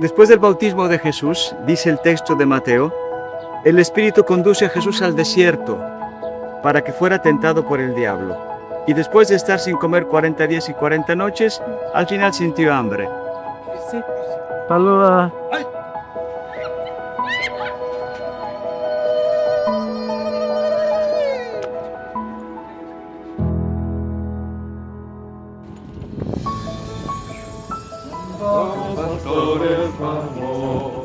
Después del bautismo de Jesús, dice el texto de Mateo, el Espíritu conduce a Jesús al desierto para que fuera tentado por el diablo. Y después de estar sin comer 40 días y 40 noches, al final sintió hambre. Allora, Pastores, vamos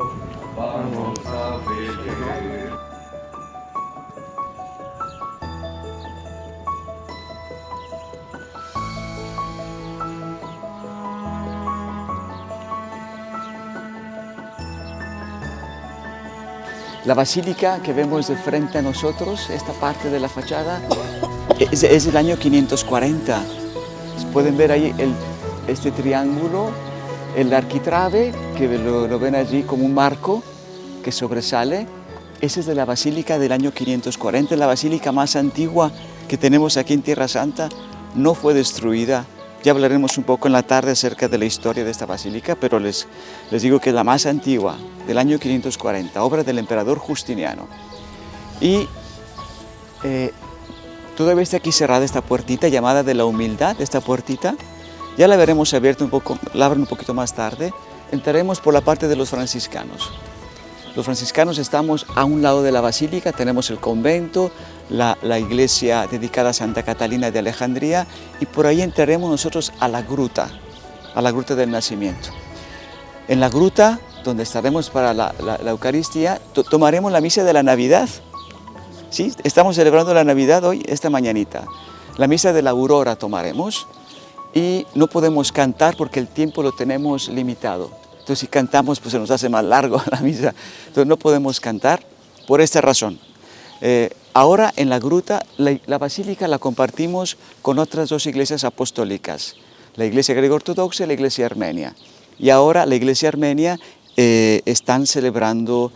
a Belén. La basílica que vemos de frente a nosotros, esta parte de la fachada, es del año 540. Pueden ver ahí este triángulo, el arquitrabe, que lo ven allí como un marco que sobresale. Ese es de la basílica del año 540, la basílica más antigua que tenemos aquí en Tierra Santa. No fue destruida. Ya hablaremos un poco en la tarde acerca de la historia de esta basílica, pero les digo que es la más antigua, del año 540, obra del emperador Justiniano. Y todavía está aquí cerrada esta puertita llamada de la humildad, esta puertita. Ya la veremos abierta la abren un poquito más tarde. Entraremos por la parte de los franciscanos. Los franciscanos estamos a un lado de la basílica, tenemos el convento, la iglesia dedicada a Santa Catalina de Alejandría, y por ahí entraremos nosotros a la gruta del nacimiento. En la gruta, donde estaremos para la Eucaristía, tomaremos la misa de la Navidad. ¿Sí? Estamos celebrando la Navidad hoy, esta mañanita. La misa de la aurora tomaremos, y no podemos cantar porque el tiempo lo tenemos limitado. Entonces, si cantamos, pues se nos hace más largo la misa. Entonces, no podemos cantar por esta razón. Ahora, en la gruta, la basílica la compartimos con otras dos iglesias apostólicas, la iglesia griego-ortodoxa y la iglesia armenia. Y ahora la iglesia armenia están celebrando,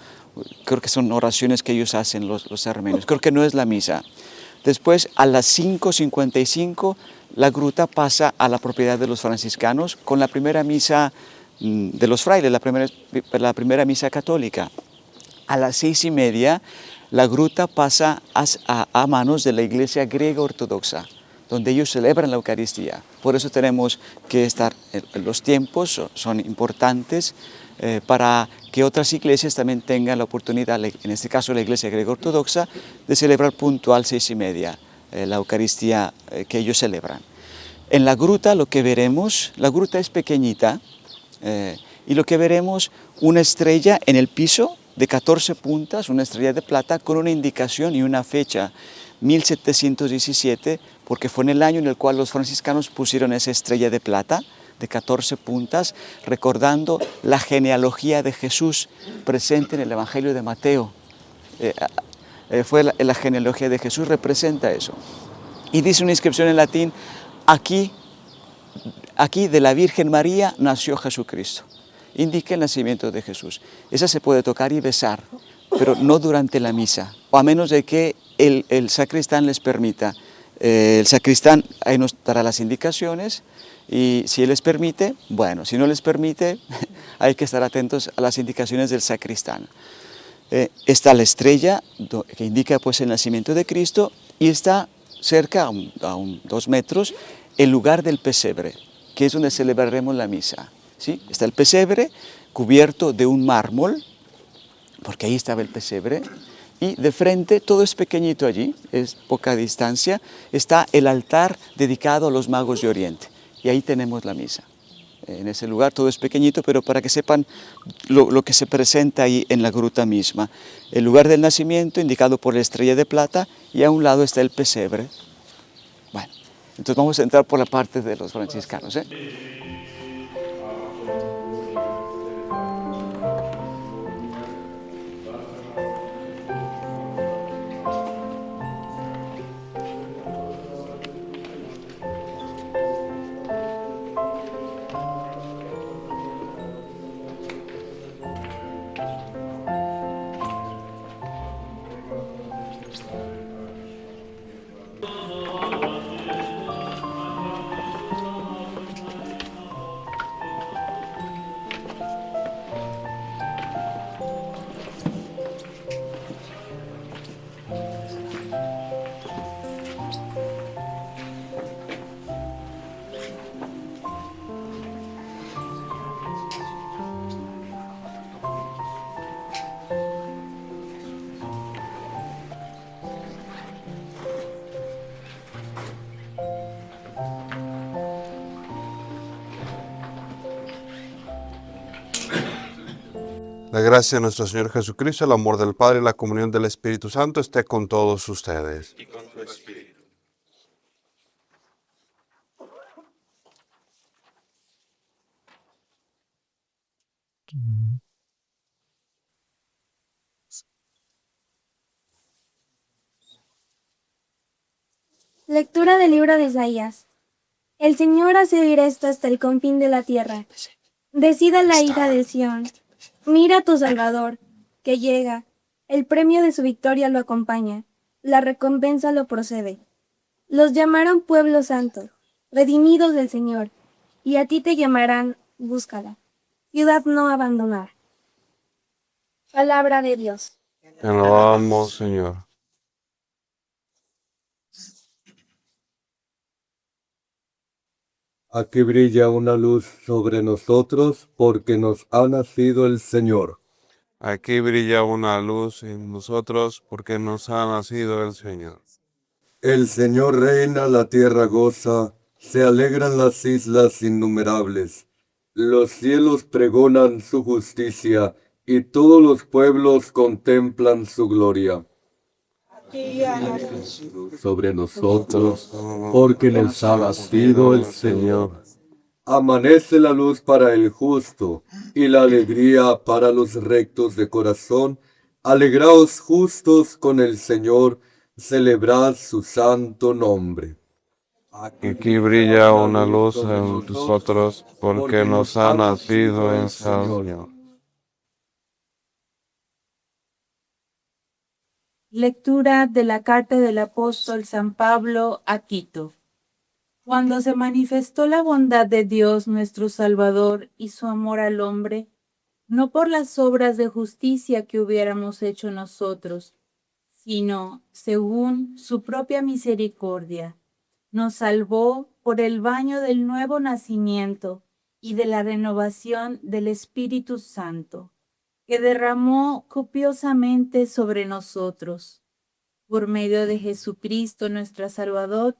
creo que son oraciones que ellos hacen los armenios, creo que no es la misa. Después, a las 5:55, la gruta pasa a la propiedad de los franciscanos con la primera misa de los frailes, la primera misa católica. A las 6:30, la gruta pasa a manos de la iglesia griega ortodoxa, donde ellos celebran la Eucaristía. Por eso tenemos que estar, los tiempos son importantes para que otras iglesias también tengan la oportunidad, en este caso la iglesia griega ortodoxa, de celebrar puntual 6:30 la Eucaristía que ellos celebran. En la gruta lo que veremos, la gruta es pequeñita, y lo que veremos, una estrella en el piso de 14 puntas, una estrella de plata con una indicación y una fecha, 1717, porque fue en el año en el cual los franciscanos pusieron esa estrella de plata de 14 puntas, recordando la genealogía de Jesús presente en el Evangelio de Mateo. Fue la genealogía de Jesús, representa eso. Y dice una inscripción en latín, aquí de la Virgen María nació Jesucristo. Indica el nacimiento de Jesús. Esa se puede tocar y besar, pero no durante la misa, o a menos de que el sacristán les permita. El sacristán ahí nos dará las indicaciones, y si él les permite, bueno, si no les permite, hay que estar atentos a las indicaciones del sacristán. Está la estrella que indica pues el nacimiento de Cristo, y está cerca, a 2 metros, el lugar del pesebre, que es donde celebraremos la misa. ¿Sí? Está el pesebre cubierto de un mármol, porque ahí estaba el pesebre, y de frente, todo es pequeñito allí, es poca distancia, está el altar dedicado a los magos de Oriente, y ahí tenemos la misa. En ese lugar todo es pequeñito, pero para que sepan lo que se presenta ahí en la gruta misma. El lugar del nacimiento indicado por la estrella de plata, y a un lado está el pesebre. Bueno, entonces vamos a entrar por la parte de los franciscanos, La gracia de nuestro Señor Jesucristo, el amor del Padre y la comunión del Espíritu Santo esté con todos ustedes. Y con tu espíritu. Lectura del libro de Isaías. El Señor hace oír esto hasta el confín de la tierra. Decida la ira de Sión. Mira a tu Salvador, que llega. El premio de su victoria lo acompaña. La recompensa lo procede. Los llamaron pueblo santo, redimidos del Señor. Y a ti te llamarán, búscala. Ciudad no abandonar. Palabra de Dios. Te alabamos, Señor. Aquí brilla una luz sobre nosotros porque nos ha nacido el Señor. Aquí brilla una luz en nosotros porque nos ha nacido el Señor. El Señor reina, la tierra goza, se alegran las islas innumerables. Los cielos pregonan su justicia y todos los pueblos contemplan su gloria. Sobre nosotros, porque nos ha nacido el Señor. Amanece la luz para el justo y la alegría para los rectos de corazón. Alegraos justos con el Señor, celebrad su santo nombre. Aquí brilla una luz en nosotros porque nos ha nacido el Señor. Lectura de la carta del apóstol San Pablo a Tito. Cuando se manifestó la bondad de Dios nuestro Salvador y su amor al hombre, no por las obras de justicia que hubiéramos hecho nosotros, sino según su propia misericordia, nos salvó por el baño del nuevo nacimiento y de la renovación del Espíritu Santo, que derramó copiosamente sobre nosotros, por medio de Jesucristo nuestro Salvador,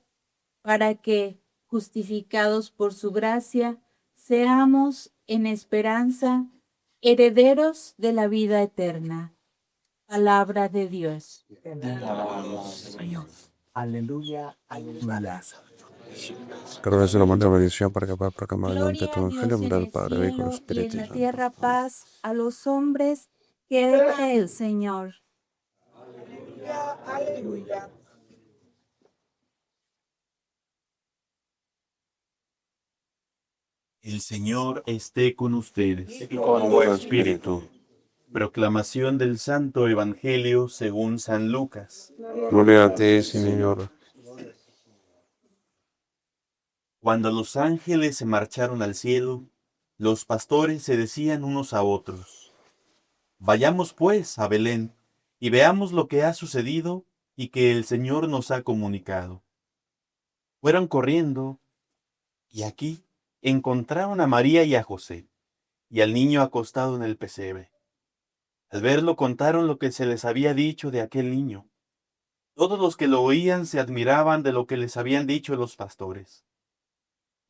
para que, justificados por su gracia, seamos en esperanza herederos de la vida eterna. Palabra de Dios. Aleluya, aleluya. Gracias a la mano de bendición para que pueda proclamar Gloria ante tu a Dios evangelio, en del el Padre, Hijo y cielo y Espíritu en la Santo. tierra paz a los hombres que ama el Señor. El Señor esté con ustedes. Y con tu espíritu. Proclamación del Santo Evangelio según San Lucas. Gloria a ti, Señor. Cuando los ángeles se marcharon al cielo, los pastores se decían unos a otros: Vayamos pues a Belén y veamos lo que ha sucedido y que el Señor nos ha comunicado. Fueron corriendo y aquí encontraron a María y a José y al niño acostado en el pesebre. Al verlo contaron lo que se les había dicho de aquel niño. Todos los que lo oían se admiraban de lo que les habían dicho los pastores.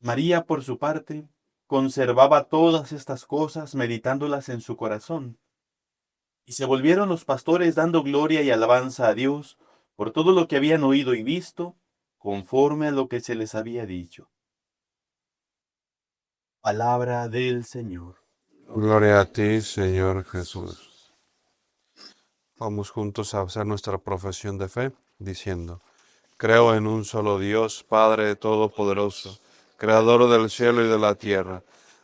María, por su parte, conservaba todas estas cosas meditándolas en su corazón. Y se volvieron los pastores dando gloria y alabanza a Dios por todo lo que habían oído y visto, conforme a lo que se les había dicho. Palabra del Señor. Gloria a ti, Señor Jesús. Vamos juntos a hacer nuestra profesión de fe, diciendo: Creo en un solo Dios, Padre Todopoderoso, Creador del cielo y de la tierra,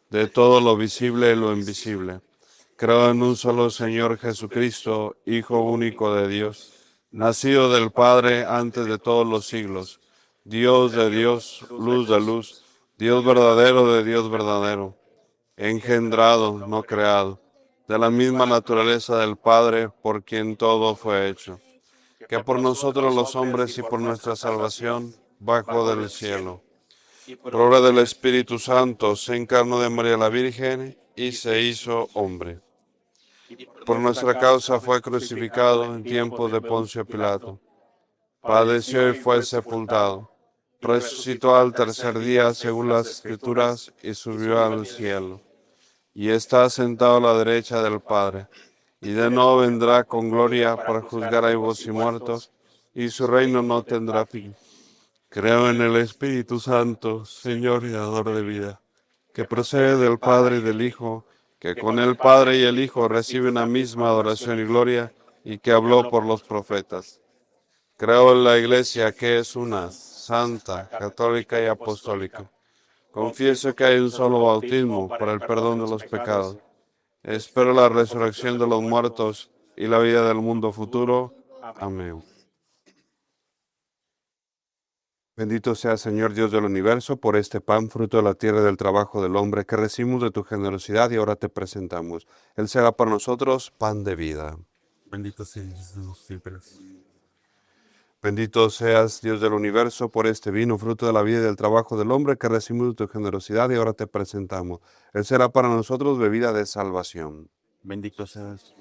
de todo lo visible y lo invisible. Creo en un solo Señor Jesucristo, Hijo único de Dios, nacido del Padre antes de todos los siglos, Dios de Dios, luz de luz, Dios verdadero de Dios verdadero, engendrado, no creado, de la misma naturaleza del Padre, por quien todo fue hecho, que por nosotros los hombres y por nuestra salvación bajó del cielo. Por obra del Espíritu Santo se encarnó de María la Virgen y se hizo hombre. Por nuestra causa fue crucificado en tiempos de Poncio Pilato. Padeció y fue sepultado. Resucitó al tercer día según las Escrituras y subió al cielo. y está sentado a la derecha del Padre, y de nuevo vendrá con gloria para juzgar a vivos y muertos, y su reino no tendrá fin. Creo en el Espíritu Santo, Señor y dador de vida, que procede del Padre y del Hijo, que con el Padre y el Hijo recibe una misma adoración y gloria, y que habló por los profetas. Creo en la Iglesia, que es una, santa, católica y apostólica. Confieso que hay un solo bautismo para el perdón de los pecados. Espero la resurrección de los muertos y la vida del mundo futuro. Amén. Bendito sea, Señor Dios del universo, por este pan, fruto de la tierra y del trabajo del hombre, que recibimos de tu generosidad y ahora te presentamos. Él será para nosotros pan de vida. Bendito seas siempre. Bendito seas, Dios del universo, por este vino, fruto de la vida y del trabajo del hombre, que recibimos de tu generosidad y ahora te presentamos. Él será para nosotros bebida de salvación. Bendito seas.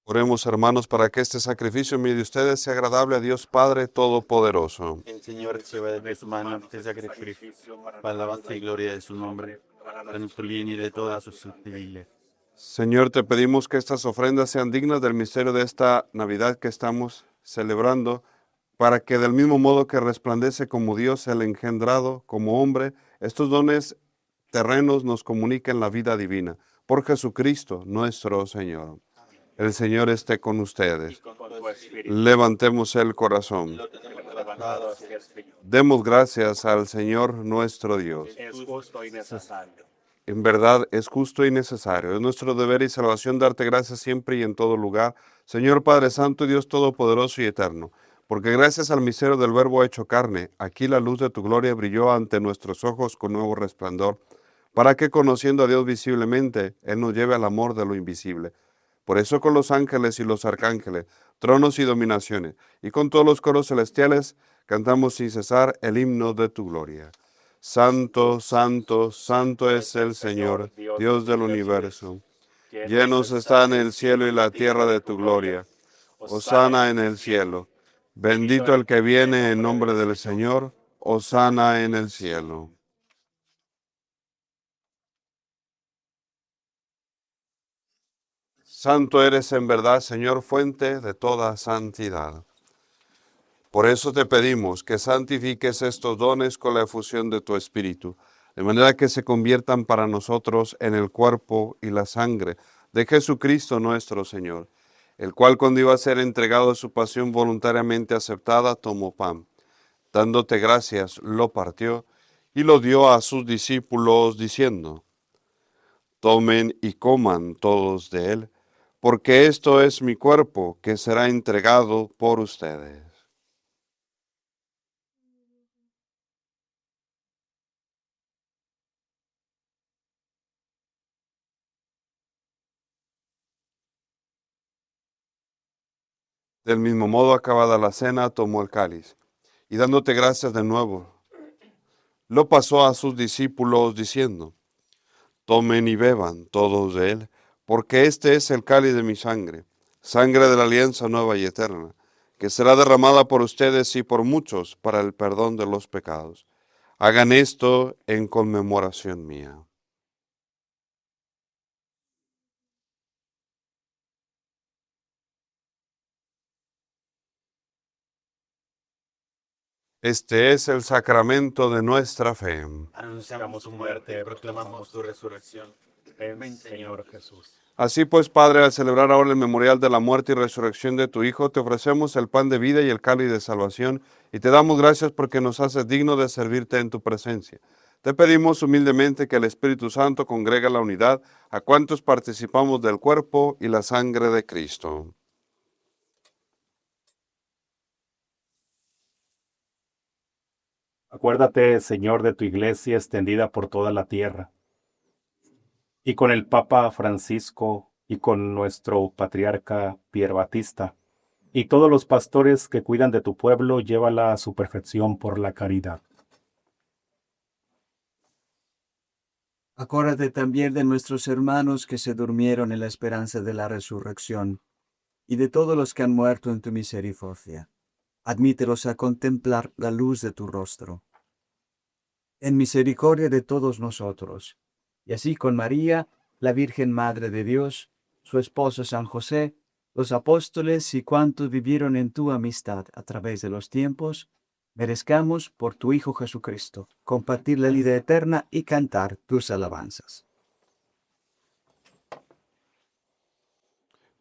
Oremos, hermanos, para que este sacrificio en medio de ustedes sea agradable a Dios Padre Todopoderoso. El Señor reciba de su mano este sacrificio para la alabanza y gloria de su nombre, para nuestro bien y de toda su iglesia. Señor, te pedimos que estas ofrendas sean dignas del misterio de esta Navidad que estamos celebrando, para que del mismo modo que resplandece como Dios el engendrado, como hombre, estos dones terrenos nos comuniquen la vida divina. Por Jesucristo, nuestro Señor. El Señor esté con ustedes. Levantemos el corazón. Demos gracias al Señor nuestro Dios. Es justo y necesario. En verdad es justo y necesario. Es nuestro deber y salvación darte gracias siempre y en todo lugar, Señor Padre Santo y Dios Todopoderoso y Eterno. Porque gracias al misterio del Verbo hecho carne, aquí la luz de tu gloria brilló ante nuestros ojos con nuevo resplandor, para que conociendo a Dios visiblemente, Él nos lleve al amor de lo invisible. Por eso con los ángeles y los arcángeles, tronos y dominaciones, y con todos los coros celestiales, cantamos sin cesar el himno de tu gloria. Santo, santo, santo es el Señor, Dios del universo. Llenos están el cielo y la tierra de tu gloria. Hosana en el cielo. Bendito el que viene en nombre del Señor. Hosana en el cielo. Santo eres en verdad, Señor, fuente de toda santidad. Por eso te pedimos que santifiques estos dones con la efusión de tu Espíritu, de manera que se conviertan para nosotros en el cuerpo y la sangre de Jesucristo nuestro Señor, el cual cuando iba a ser entregado a su pasión voluntariamente aceptada, tomó pan. Dándote gracias, lo partió y lo dio a sus discípulos, diciendo: Tomen y coman todos de él, porque esto es mi cuerpo que será entregado por ustedes. Del mismo modo, acabada la cena, tomó el cáliz, y dándote gracias de nuevo, lo pasó a sus discípulos, diciendo: Tomen y beban todos de él, porque este es el cáliz de mi sangre, sangre de la alianza nueva y eterna, que será derramada por ustedes y por muchos para el perdón de los pecados. Hagan esto en conmemoración mía. Este es el sacramento de nuestra fe. Anunciamos su muerte, proclamamos su resurrección. Ven, Señor Jesús. Así pues, Padre, al celebrar ahora el memorial de la muerte y resurrección de tu Hijo, te ofrecemos el pan de vida y el cáliz de salvación, y te damos gracias porque nos haces digno de servirte en tu presencia. Te pedimos humildemente que el Espíritu Santo congregue la unidad a cuantos participamos del cuerpo y la sangre de Cristo. Acuérdate, Señor, de tu iglesia extendida por toda la tierra, y con el Papa Francisco, y con nuestro patriarca Pier Batista, y todos los pastores que cuidan de tu pueblo, llévala a su perfección por la caridad. Acuérdate también de nuestros hermanos que se durmieron en la esperanza de la resurrección, y de todos los que han muerto en tu misericordia. Admítelos a contemplar la luz de tu rostro. en misericordia de todos nosotros. Y así con María, la Virgen Madre de Dios, su esposo San José, los apóstoles y cuantos vivieron en tu amistad a través de los tiempos, merezcamos por tu Hijo Jesucristo compartir la vida eterna y cantar tus alabanzas.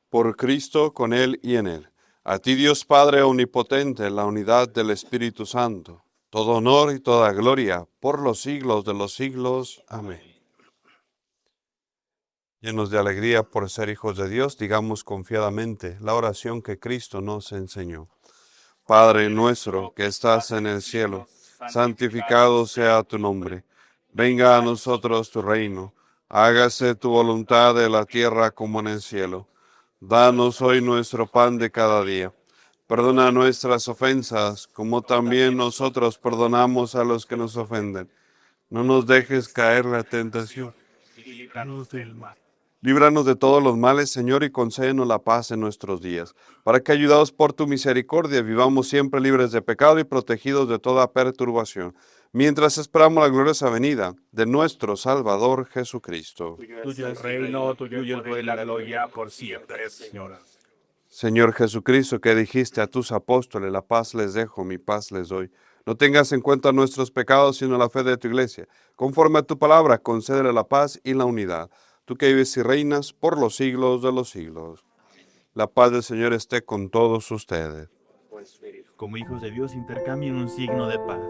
Por Cristo, con Él y en Él. A ti, Dios Padre omnipotente, en la unidad del Espíritu Santo, todo honor y toda gloria por los siglos de los siglos. Amén. Llenos de alegría por ser hijos de Dios, digamos confiadamente la oración que Cristo nos enseñó. Padre nuestro que estás en el cielo, santificado sea tu nombre. Venga a nosotros tu reino. Hágase tu voluntad en la tierra como en el cielo. Danos hoy nuestro pan de cada día. Perdona nuestras ofensas, como también nosotros perdonamos a los que nos ofenden. No nos dejes caer en la tentación. Líbranos del mal. Líbranos de todos los males, Señor, y concédenos la paz en nuestros días, para que, ayudados por tu misericordia, vivamos siempre libres de pecado y protegidos de toda perturbación, mientras esperamos la gloriosa venida de nuestro Salvador Jesucristo. Tuyo es el reino, tuyo es el poder y la gloria por siempre, Señor. Señor Jesucristo, que dijiste a tus apóstoles, la paz les dejo, mi paz les doy. No tengas en cuenta nuestros pecados, sino la fe de tu iglesia. Conforme a tu palabra, concédele la paz y la unidad. Tú que vives y reinas por los siglos de los siglos. La paz del Señor esté con todos ustedes. Como hijos de Dios, intercambien un signo de paz.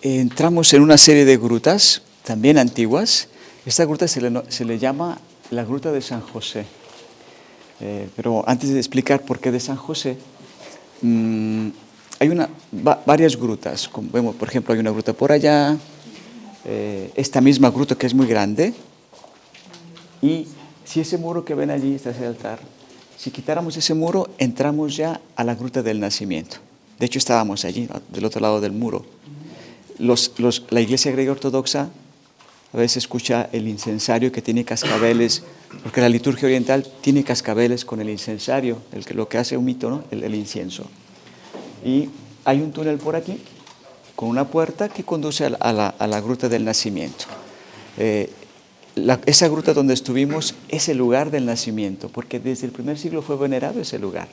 Entramos en una serie de grutas, también antiguas. Esta gruta se le llama la Gruta de San José. Pero antes de explicar por qué de San José, hay varias grutas. Como vemos, por ejemplo, hay una gruta por allá, esta misma gruta que es muy grande. Y si ese muro que ven allí, está ese altar, si quitáramos ese muro, entramos ya a la Gruta del Nacimiento. De hecho, estábamos allí, del otro lado del muro. La Iglesia griega ortodoxa a veces escucha el incensario que tiene cascabeles, porque la liturgia oriental tiene cascabeles con el incensario, lo que hace un mito, ¿no? El incienso. Y hay un túnel por aquí, con una puerta que conduce a la Gruta del Nacimiento. Esa gruta donde estuvimos es el lugar del nacimiento, porque desde el primer siglo fue venerado ese lugar.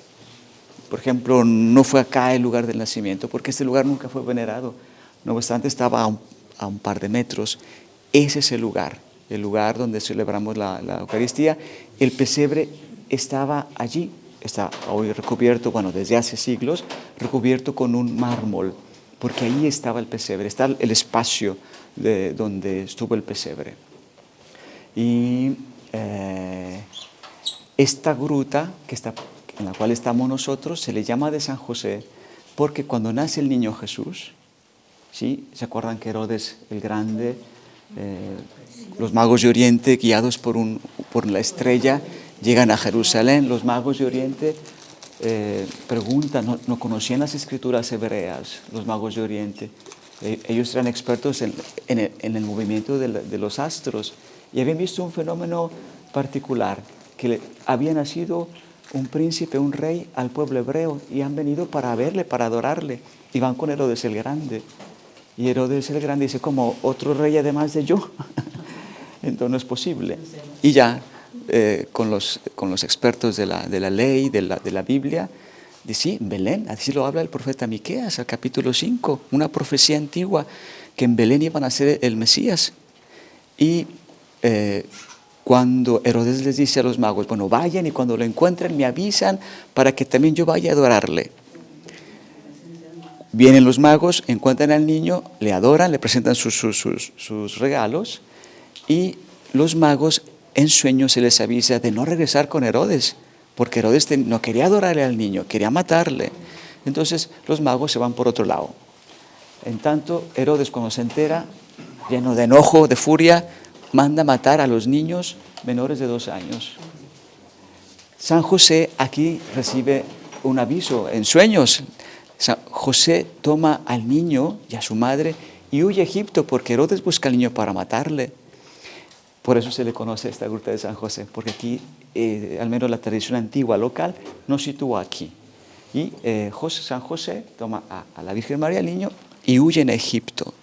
Por ejemplo, no fue acá el lugar del nacimiento, porque este lugar nunca fue venerado. No obstante, estaba a un par de metros. Ese es el lugar donde celebramos la Eucaristía. El pesebre estaba allí, está hoy recubierto, desde hace siglos, recubierto con un mármol, porque ahí estaba el pesebre, está el espacio donde estuvo el pesebre. Y esta gruta en la cual estamos nosotros se le llama de San José, porque cuando nace el niño Jesús, ¿sí? ¿Se acuerdan que Herodes el Grande, los magos de Oriente, guiados por la estrella, llegan a Jerusalén? Los magos de Oriente preguntan, no conocían las escrituras hebreas, los magos de Oriente. Ellos eran expertos en el movimiento de los astros y habían visto un fenómeno particular, que había nacido un príncipe, un rey al pueblo hebreo, y han venido para verle, para adorarle, y van con Herodes el Grande. Y Herodes el Grande dice, como otro rey además de yo, entonces no es posible. Y ya con los expertos de la ley, de la Biblia, Sí, en Belén, así lo habla el profeta Miqueas, al capítulo 5, una profecía antigua, que en Belén iban a ser el Mesías. Y cuando Herodes les dice a los magos, bueno, vayan y cuando lo encuentren me avisan para que también yo vaya a adorarle. Vienen los magos, encuentran al niño, le adoran, le presentan sus regalos, y los magos en sueños se les avisa de no regresar con Herodes, porque Herodes no quería adorarle al niño, quería matarle. Entonces los magos se van por otro lado. En tanto, Herodes, cuando se entera, lleno de enojo, de furia, manda matar a los niños menores de 2 años. San José aquí recibe un aviso en sueños. José toma al niño y a su madre y huye a Egipto porque Herodes busca al niño para matarle. Por eso se le conoce esta gruta de San José, porque aquí, al menos la tradición antigua local, nos sitúa aquí. Y San José toma a la Virgen María, al niño, y huye en Egipto.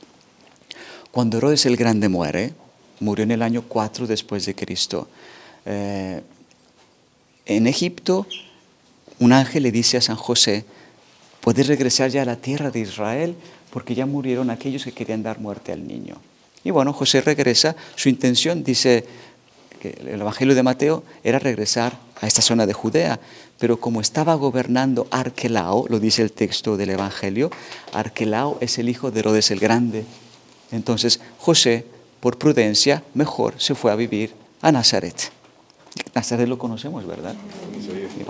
Cuando Herodes el Grande murió en el año 4 después de Cristo. En Egipto, un ángel le dice a San José, puedes regresar ya a la tierra de Israel porque ya murieron aquellos que querían dar muerte al niño. Y bueno, José regresa. Su intención, dice que el Evangelio de Mateo, era regresar a esta zona de Judea, pero como estaba gobernando Arquelao, lo dice el texto del Evangelio, Arquelao es el hijo de Herodes el Grande. Entonces José, por prudencia, mejor se fue a vivir a Nazaret. Nazaret lo conocemos, ¿verdad? Sí.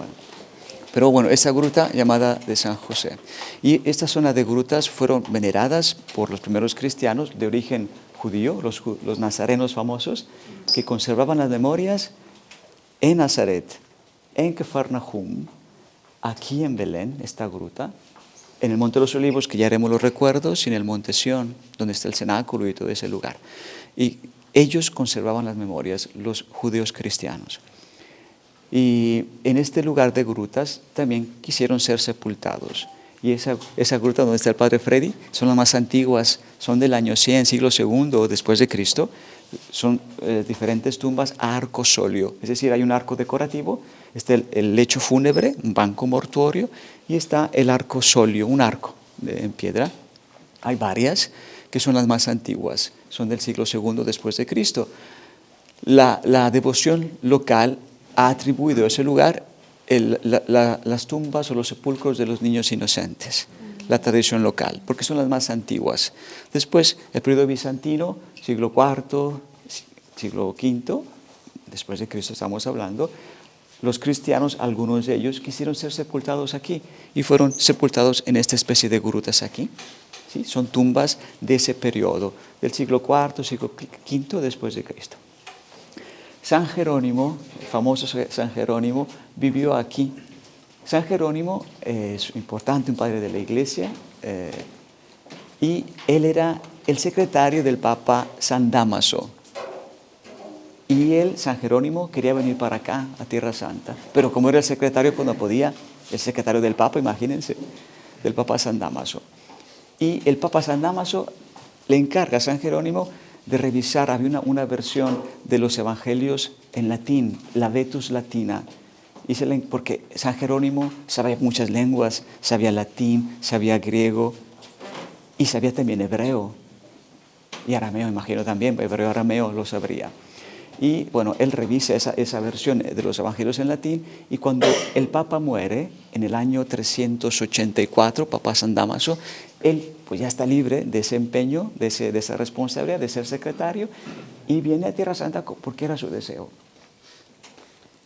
Pero bueno, esa gruta llamada de San José. Y esta zona de grutas fueron veneradas por los primeros cristianos de origen judío, los nazarenos famosos, que conservaban las memorias en Nazaret, en Cafarnaum, aquí en Belén, esta gruta, en el Monte de los Olivos, que ya haremos los recuerdos, y en el Monte Sión, donde está el cenáculo y todo ese lugar. Y ellos conservaban las memorias, los judíos cristianos. Y en este lugar de grutas también quisieron ser sepultados. Y esa gruta donde está el Padre Freddy son las más antiguas, son del año 100, siglo II después de Cristo. Son diferentes tumbas a arco solio, es decir, hay un arco decorativo, está el lecho fúnebre, un banco mortuorio, y está el arco solio, un arco en piedra. Hay varias que son las más antiguas, son del siglo II después de Cristo. La devoción local ha atribuido a ese lugar las tumbas o los sepulcros de los niños inocentes, la tradición local, porque son las más antiguas. Después, el periodo bizantino, siglo IV, siglo V, después de Cristo estamos hablando, los cristianos, algunos de ellos, quisieron ser sepultados aquí y fueron sepultados en esta especie de grutas aquí. ¿Sí? Son tumbas de ese periodo, del siglo IV, siglo V después de Cristo. San Jerónimo, el famoso San Jerónimo, vivió aquí. San Jerónimo es importante, un padre de la Iglesia, y él era el secretario del Papa San Dámaso. Y él, San Jerónimo, quería venir para acá, a Tierra Santa, pero como era el secretario, pues no podía, el secretario del Papa, imagínense, del Papa San Dámaso. Y el Papa San Dámaso le encarga a San Jerónimo de revisar, había una versión de los evangelios en latín, la Vetus Latina, porque San Jerónimo sabía muchas lenguas, sabía latín, sabía griego y sabía también hebreo y arameo, imagino también, hebreo arameo lo sabría. Y bueno, él revisa esa versión de los evangelios en latín, y cuando el Papa muere en el año 384, Papa San Dámaso, él pues ya está libre de ese empeño, de esa responsabilidad de ser secretario, y viene a Tierra Santa porque era su deseo.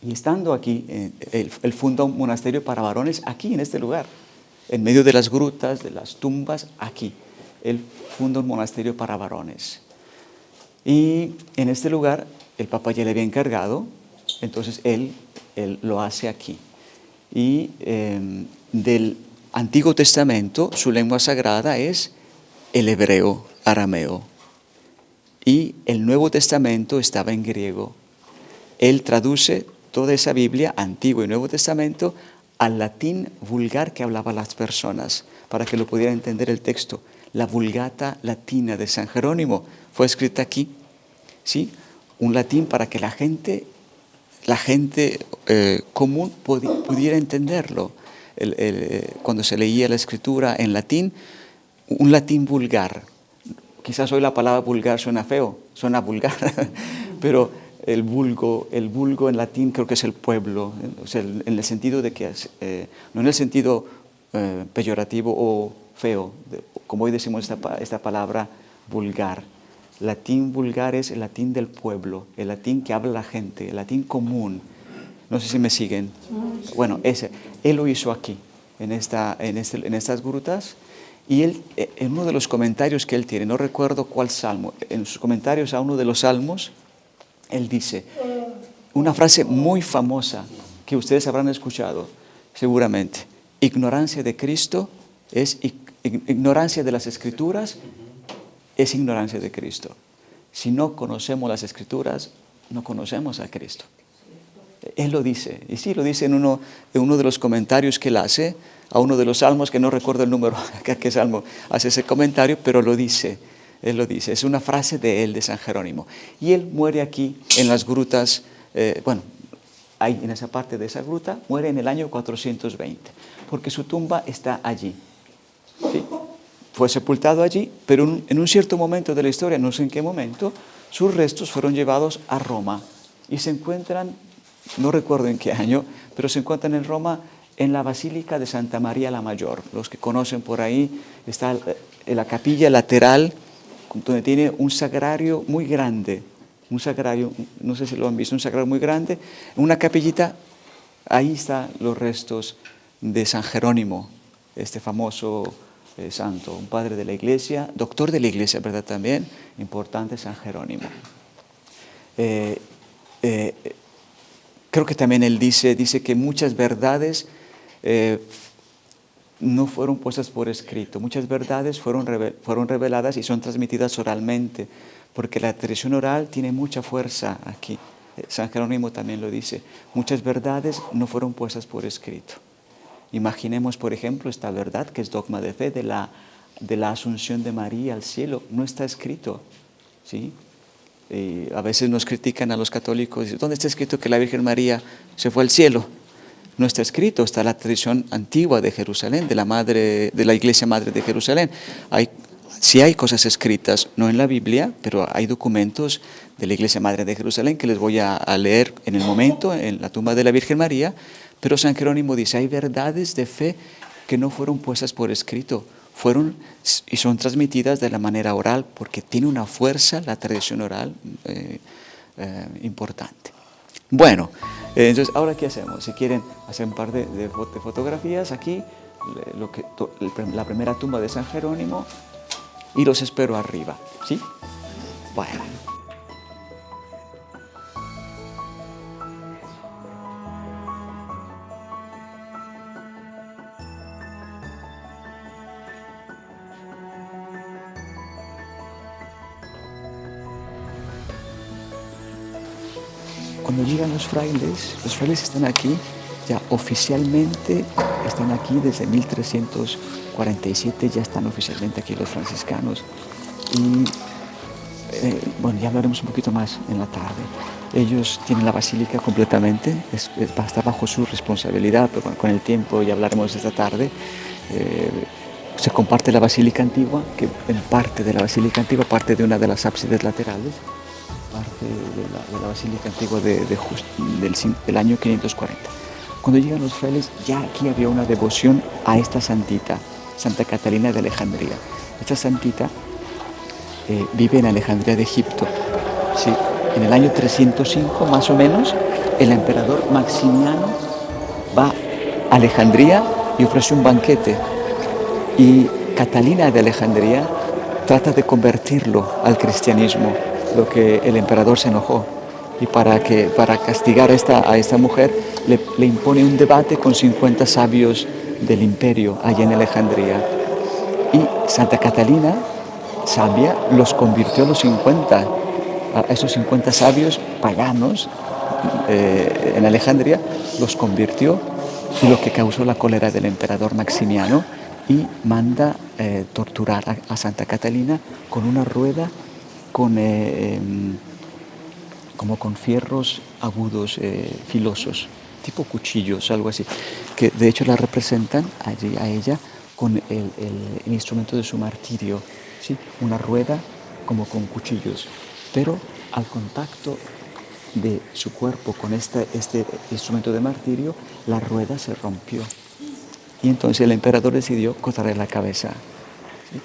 Y estando aquí, él funda un monasterio para varones aquí, en este lugar, en medio de las grutas, de las tumbas, aquí. Él funda un monasterio para varones. Y en este lugar, el Papa ya le había encargado, entonces él lo hace aquí. Y del Antiguo Testamento, su lengua sagrada es el hebreo arameo. Y el Nuevo Testamento estaba en griego. Él traduce toda esa Biblia, Antiguo y Nuevo Testamento, al latín vulgar que hablaban las personas, para que lo pudieran entender el texto. La Vulgata Latina de San Jerónimo fue escrita aquí, ¿sí? Un latín para que la gente común pudiera entenderlo. cuando se leía la escritura en latín, un latín vulgar. Quizás hoy la palabra vulgar suena feo, suena vulgar, pero el vulgo en latín creo que es el pueblo, o sea, en el sentido de que, no en el sentido peyorativo o feo, como hoy decimos esta palabra vulgar. Latín vulgar es el latín del pueblo, el latín que habla la gente, el latín común. No sé si me siguen. Bueno, él lo hizo aquí, en estas grutas. Y él, en uno de los comentarios que él tiene, no recuerdo cuál salmo, en sus comentarios a uno de los salmos, él dice una frase muy famosa que ustedes habrán escuchado seguramente: ignorancia de Cristo es ignorancia de las Escrituras, es ignorancia de Cristo. Si no conocemos las Escrituras, no conocemos a Cristo. Él lo dice, y sí, lo dice en uno de los comentarios que él hace a uno de los salmos, que no recuerdo el número, a qué salmo hace ese comentario, pero lo dice, él lo dice, es una frase de él, de San Jerónimo. Y él muere aquí en las grutas, ahí en esa parte de esa gruta, muere en el año 420, porque su tumba está allí. ¿Sí? Fue sepultado allí, pero en un cierto momento de la historia, no sé en qué momento, sus restos fueron llevados a Roma y se encuentran, no recuerdo en qué año, pero se encuentran en Roma en la Basílica de Santa María la Mayor. Los que conocen por ahí, está en la capilla lateral, donde tiene un sagrario muy grande, un sagrario, no sé si lo han visto, un sagrario muy grande, una capillita, ahí están los restos de San Jerónimo, este famoso santo, un padre de la Iglesia, doctor de la Iglesia, ¿verdad? También, importante San Jerónimo. Creo que también él dice que muchas verdades no fueron puestas por escrito, muchas verdades fueron reveladas y son transmitidas oralmente, porque la tradición oral tiene mucha fuerza aquí. San Jerónimo también lo dice, muchas verdades no fueron puestas por escrito. Imaginemos, por ejemplo, esta verdad que es dogma de fe de la asunción de María al cielo, no está escrito, ¿sí? A veces nos critican a los católicos, ¿dónde está escrito que la Virgen María se fue al cielo? No está escrito, está la tradición antigua de Jerusalén, de la Iglesia Madre de Jerusalén. Sí hay cosas escritas, no en la Biblia, pero hay documentos de la Iglesia Madre de Jerusalén que les voy a leer en el momento, en la tumba de la Virgen María. Pero San Jerónimo dice, hay verdades de fe que no fueron puestas por escrito, fueron y son transmitidas de la manera oral, porque tiene una fuerza la tradición oral importante. Bueno, entonces, ¿ahora qué hacemos? Si quieren hacer un par de fotografías aquí, la primera tumba de San Jerónimo, y los espero arriba, ¿sí? Bueno. Cuando llegan los frailes están aquí, ya oficialmente están aquí desde 1347, ya están oficialmente aquí los franciscanos. Y bueno, ya hablaremos un poquito más en la tarde. Ellos tienen la basílica completamente, está bajo su responsabilidad, pero bueno, con el tiempo ya hablaremos esta tarde. Se comparte la basílica antigua, que en parte de la basílica antigua, parte de una de las ábsides laterales, parte de la basílica antigua del año 540. Cuando llegan los frailes, ya aquí había una devoción a esta santita, Santa Catalina de Alejandría. Esta santita vive en Alejandría de Egipto. ¿Sí? En el año 305, más o menos, el emperador Maximiano va a Alejandría y ofrece un banquete. Y Catalina de Alejandría trata de convertirlo al cristianismo, lo que el emperador se enojó. Y para castigar a esta mujer, le impone un debate con 50 sabios del imperio allá en Alejandría. Y Santa Catalina, sabia, los convirtió a esos 50 sabios paganos en Alejandría, los convirtió, lo que causó la cólera del emperador Maximiano, y manda torturar a Santa Catalina con una rueda como con fierros agudos, filosos, tipo cuchillos, algo así. que de hecho la representan allí a ella con el instrumento de su martirio, ¿sí? Una rueda como con cuchillos, pero al contacto de su cuerpo con este instrumento de martirio, la rueda se rompió. Y entonces el emperador decidió cortarle la cabeza. ¿Sí?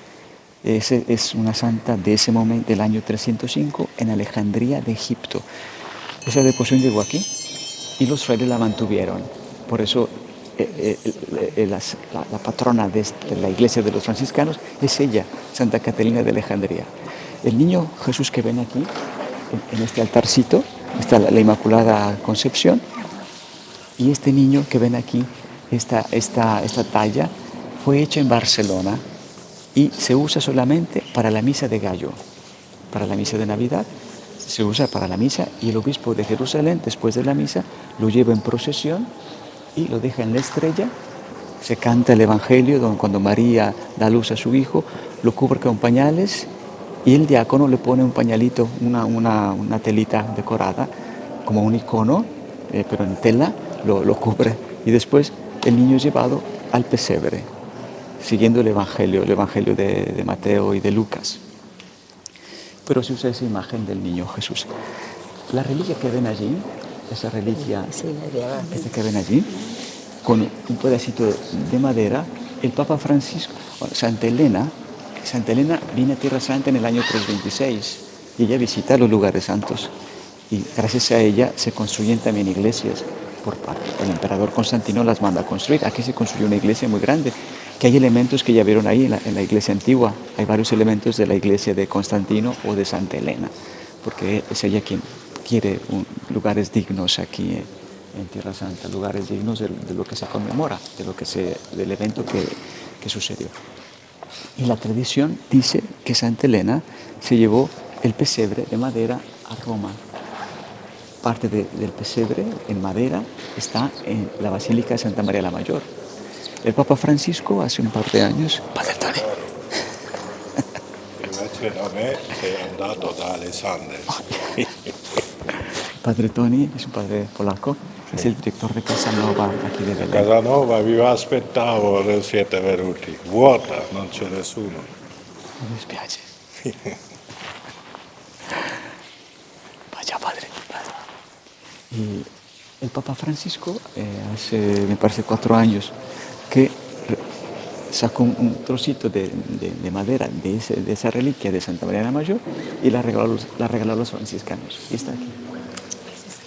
Ese es una santa de ese momento, del año 305, en Alejandría de Egipto. Esa devoción llegó aquí y los frailes la mantuvieron. Por eso la patrona de la iglesia de los franciscanos es ella, Santa Catalina de Alejandría. El niño Jesús que ven aquí, en este altarcito, está la Inmaculada Concepción, y este niño que ven aquí, esta talla, fue hecha en Barcelona y se usa solamente para la misa de gallo, para la misa de Navidad. Se usa para la misa y el obispo de Jerusalén, después de la misa, lo lleva en procesión y lo deja en la estrella. Se canta el Evangelio cuando María da luz a su hijo, lo cubre con pañales y el diácono le pone un pañalito, una telita decorada, como un icono, pero en tela, lo cubre. Y después el niño es llevado al pesebre, siguiendo el Evangelio de Mateo y de Lucas. Pero se usa esa imagen del niño Jesús. La reliquia que ven allí, esa reliquia que ven allí, con un pedacito de madera, el Papa Francisco, Santa Elena viene a Tierra Santa en el año 326 y ella visita los lugares santos. Y gracias a ella se construyen también iglesias. El emperador Constantino las manda a construir. Aquí se construyó una iglesia muy grande, que hay elementos que ya vieron ahí en la iglesia antigua. Hay varios elementos de la iglesia de Constantino o de Santa Elena, porque es ella quien quiere lugares dignos aquí en Tierra Santa, lugares dignos de lo que se conmemora, del evento que sucedió. Y la tradición dice que Santa Elena se llevó el pesebre de madera a Roma. Parte del pesebre en madera está en la Basílica de Santa María la Mayor. El Papa Francisco hace un par de años... Padre Tony. Invece da me sei andato da Alessandria. Padre Tony es un padre polaco, es el director de Casanova aquí de Belén. Casanova vi aspettavo, non siete venuti. Vuota, non c'è nessuno. Mi dispiace. Vaya padre. Y el Papa Francisco hace, me parece, 4 años que sacó un trocito de madera de esa reliquia de Santa María la Mayor y la regaló a los franciscanos. Y está aquí.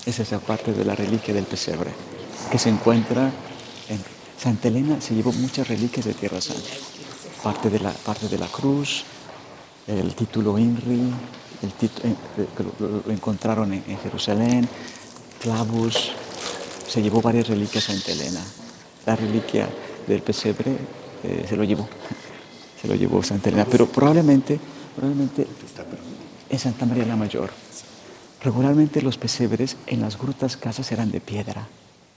Esa es la parte de la reliquia del pesebre que se encuentra en Santa Elena. Se llevó muchas reliquias de Tierra Santa. Parte de la cruz, el título INRI, que lo encontraron en Jerusalén, clavos. Se llevó varias reliquias a Santa Elena. La reliquia del pesebre se lo llevó Santa Elena, pero probablemente en Santa María la Mayor. Regularmente los pesebres en las grutas casas eran de piedra,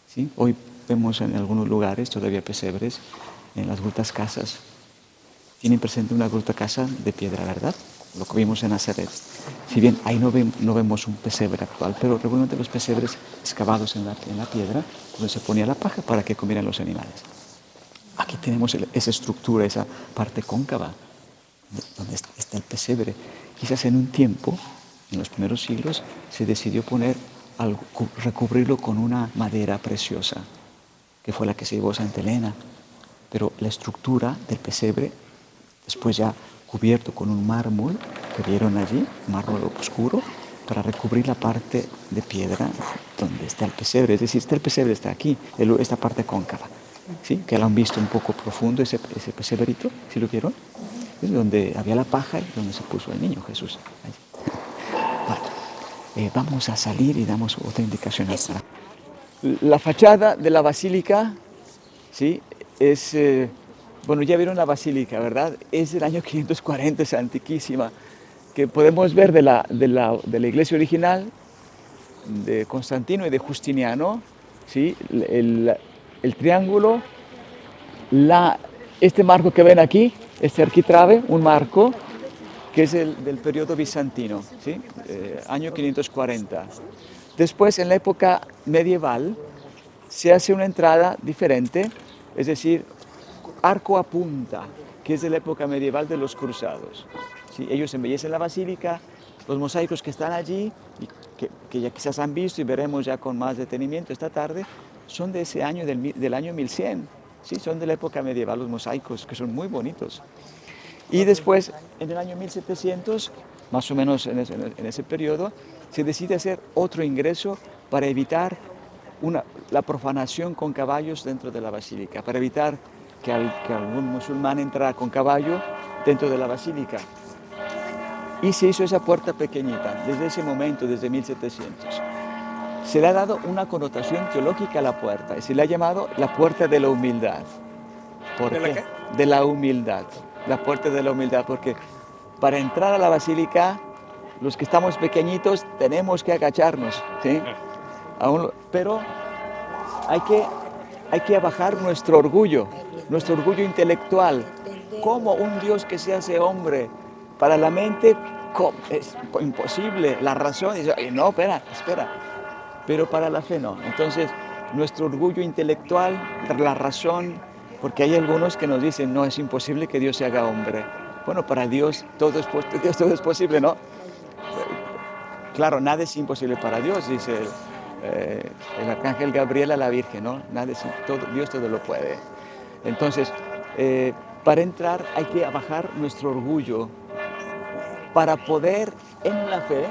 ¿sí? Hoy vemos en algunos lugares todavía pesebres en las grutas casas. Tienen presente una gruta casa de piedra, ¿verdad? Lo que vimos en Nazaret. Si bien ahí no vemos un pesebre actual, pero regularmente los pesebres excavados en la piedra, donde se ponía la paja para que comieran los animales. Aquí tenemos esa estructura, esa parte cóncava, donde está el pesebre. Quizás en un tiempo, en los primeros siglos, se decidió recubrirlo con una madera preciosa, que fue la que se llevó Santa Elena. Pero la estructura del pesebre, después ya cubierto con un mármol que vieron allí, mármol oscuro, para recubrir la parte de piedra donde está el pesebre. Es decir, el pesebre está aquí, esta parte cóncava, ¿sí? Que lo han visto un poco profundo, ese pesebrito, ¿sí lo vieron? Es donde había la paja y donde se puso el niño Jesús. Bueno, vamos a salir y damos otra indicación. La fachada de la basílica, ¿sí? Es... bueno, ya vieron la basílica, ¿verdad? Es del año 540, es antiquísima, que podemos ver de la iglesia original, de Constantino y de Justiniano, ¿sí? El triángulo, este marco que ven aquí, este arquitrabe, un marco que es del periodo bizantino, ¿sí? Año 540. Después, en la época medieval, se hace una entrada diferente, es decir, arco a punta, que es de la época medieval de los cruzados. ¿Sí? Ellos embellecen la basílica, los mosaicos que están allí, y que ya quizás han visto y veremos ya con más detenimiento esta tarde, son de ese año, del año 1100. Sí, son de la época medieval los mosaicos, que son muy bonitos. Y después, en el año 1700, más o menos en ese periodo, se decide hacer otro ingreso para evitar la profanación con caballos dentro de la basílica, para evitar que algún musulmán entrara con caballo dentro de la basílica. Y se hizo esa puerta pequeñita, desde ese momento, desde 1700. Se le ha dado una connotación teológica a la puerta, y se le ha llamado la puerta de la humildad. ¿Por qué? ¿De la qué? De la humildad, la puerta de la humildad, porque para entrar a la basílica, los que estamos pequeñitos tenemos que agacharnos, ¿sí? Pero hay que bajar nuestro orgullo intelectual. ¿Cómo un Dios que se hace hombre? Para la mente es imposible, la razón dice, no, espera. Pero para la fe no. Entonces, nuestro orgullo intelectual, la razón, porque hay algunos que nos dicen, no, es imposible que Dios se haga hombre. Bueno, para Dios todo es posible, ¿no? Claro, nada es imposible para Dios, dice el arcángel Gabriel a la Virgen, ¿no? Dios todo lo puede. Entonces, para entrar hay que bajar nuestro orgullo para poder, en la fe,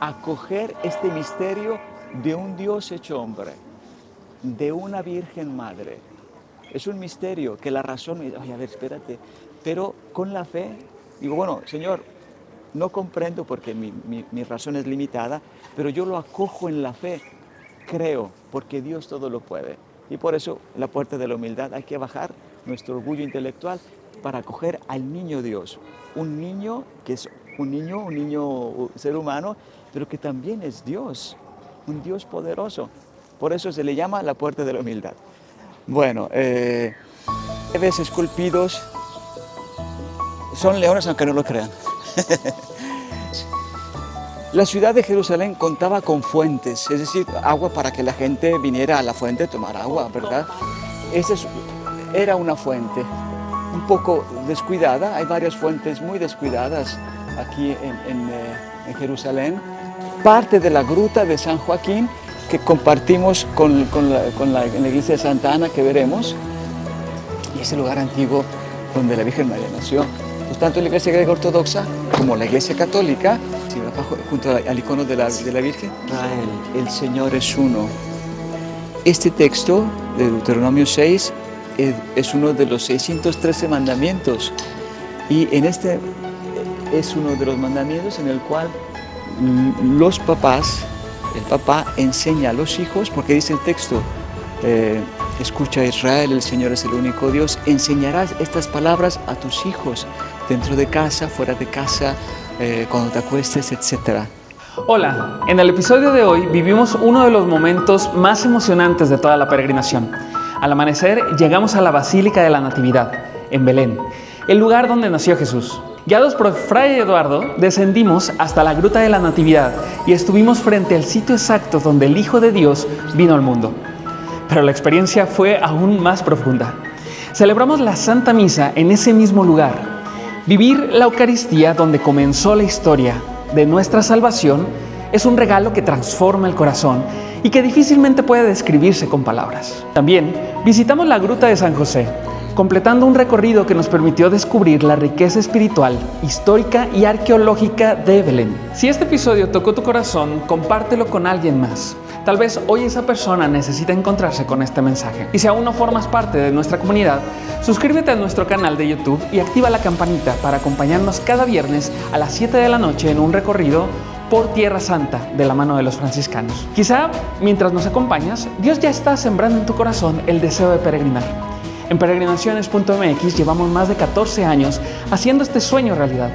acoger este misterio de un Dios hecho hombre, de una Virgen Madre. Es un misterio que la razón me dice, oye, a ver, espérate, pero con la fe, digo, bueno, Señor, no comprendo porque mi razón es limitada, pero yo lo acojo en la fe, creo, porque Dios todo lo puede. Y por eso, en la puerta de la humildad hay que bajar nuestro orgullo intelectual para acoger al niño Dios. Un niño que es un niño ser humano, pero que también es Dios, un Dios poderoso. Por eso se le llama la puerta de la humildad. Bueno, ves esculpidos, son leones aunque no lo crean. La ciudad de Jerusalén contaba con fuentes, es decir, agua para que la gente viniera a la fuente a tomar agua, ¿verdad? Esa era una fuente un poco descuidada, hay varias fuentes muy descuidadas aquí en Jerusalén. Parte de la gruta de San Joaquín que compartimos en la iglesia de Santa Ana que veremos, y es el lugar antiguo donde la Virgen María nació. Pues tanto la iglesia griega ortodoxa como la iglesia católica, junto al icono de la Virgen, el Señor es uno. Este texto de Deuteronomio 6 es uno de los 613 mandamientos, y este es uno de los mandamientos en el cual los papás, el papá enseña a los hijos, porque dice el texto, escucha Israel, el Señor es el único Dios, enseñarás estas palabras a tus hijos, dentro de casa, fuera de casa, cuando te acuestes, etc. Hola, en el episodio de hoy vivimos uno de los momentos más emocionantes de toda la peregrinación. Al amanecer llegamos a la Basílica de la Natividad, en Belén, el lugar donde nació Jesús. Guiados por Fray Eduardo, descendimos hasta la Gruta de la Natividad y estuvimos frente al sitio exacto donde el Hijo de Dios vino al mundo. Pero la experiencia fue aún más profunda. Celebramos la Santa Misa en ese mismo lugar. Vivir la Eucaristía donde comenzó la historia de nuestra salvación es un regalo que transforma el corazón y que difícilmente puede describirse con palabras. También visitamos la Gruta de San José, completando un recorrido que nos permitió descubrir la riqueza espiritual, histórica y arqueológica de Belén. Si este episodio tocó tu corazón, compártelo con alguien más. Tal vez hoy esa persona necesita encontrarse con este mensaje. Y si aún no formas parte de nuestra comunidad, suscríbete a nuestro canal de YouTube y activa la campanita para acompañarnos cada viernes a las 7 de la noche en un recorrido por Tierra Santa de la mano de los franciscanos. Quizá mientras nos acompañas, Dios ya está sembrando en tu corazón el deseo de peregrinar. En peregrinaciones.mx llevamos más de 14 años haciendo este sueño realidad.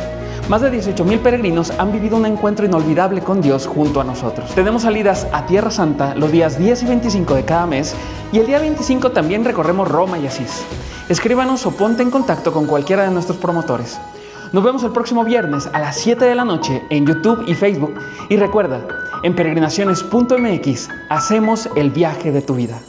Más de 18,000 peregrinos han vivido un encuentro inolvidable con Dios junto a nosotros. Tenemos salidas a Tierra Santa los días 10 y 25 de cada mes, y el día 25 también recorremos Roma y Asís. Escríbanos o ponte en contacto con cualquiera de nuestros promotores. Nos vemos el próximo viernes a las 7 de la noche en YouTube y Facebook. Y recuerda, en peregrinaciones.mx hacemos el viaje de tu vida.